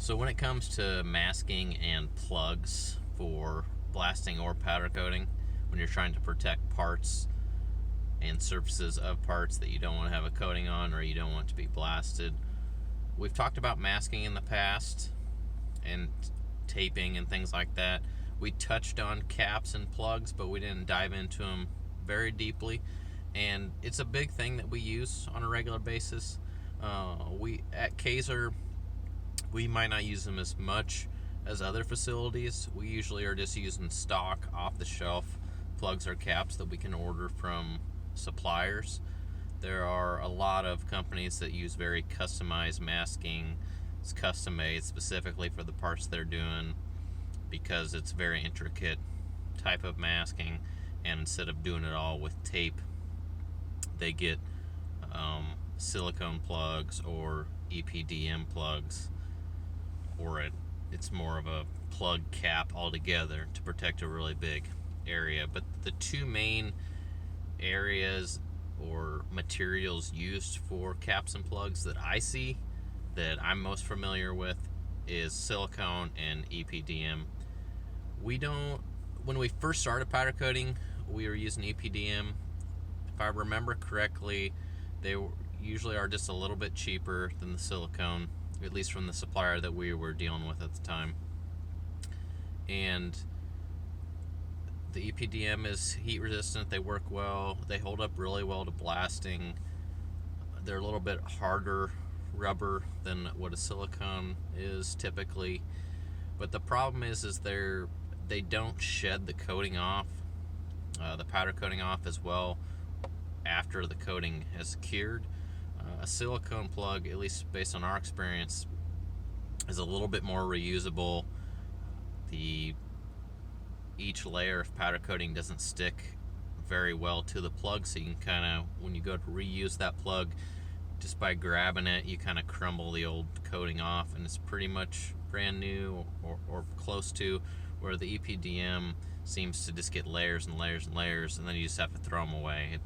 So when it comes to masking and plugs for blasting or powder coating, when you're trying to protect parts and surfaces of parts that you don't want to have a coating on or you don't want to be blasted, we've talked about masking in the past and taping and things like that. We touched on caps and plugs, but we didn't dive into them very deeply, and it's a big thing that we use on a regular basis. We at Kaiser, we might not use them as much as other facilities. We usually are just using stock off the shelf plugs or caps that we can order from suppliers. There are a lot of companies that use very customized masking. It's custom made specifically for the parts they're doing because it's very intricate type of masking, and instead of doing it all with tape, they get silicone plugs or EPDM plugs, or it's more of a plug cap altogether to protect a really big area. But the two main areas or materials used for caps and plugs that I see that I'm most familiar with is silicone and EPDM. When we first started powder coating, we were using EPDM. If I remember correctly, they usually are just a little bit cheaper than the silicone, at least from the supplier that we were dealing with at the time. And the EPDM is heat resistant, they work well, they hold up really well to blasting. They're a little bit harder rubber than what a silicone is typically, but the problem is they don't shed the coating off, the powder coating off as well after the coating has cured. A silicone plug, at least based on our experience, is a little bit more reusable. Each layer of powder coating doesn't stick very well to the plug, so you can kind of, when you go to reuse that plug, just by grabbing it, you kind of crumble the old coating off, and it's pretty much brand new or close to, where the EPDM seems to just get layers and layers and layers, and then you just have to throw them away.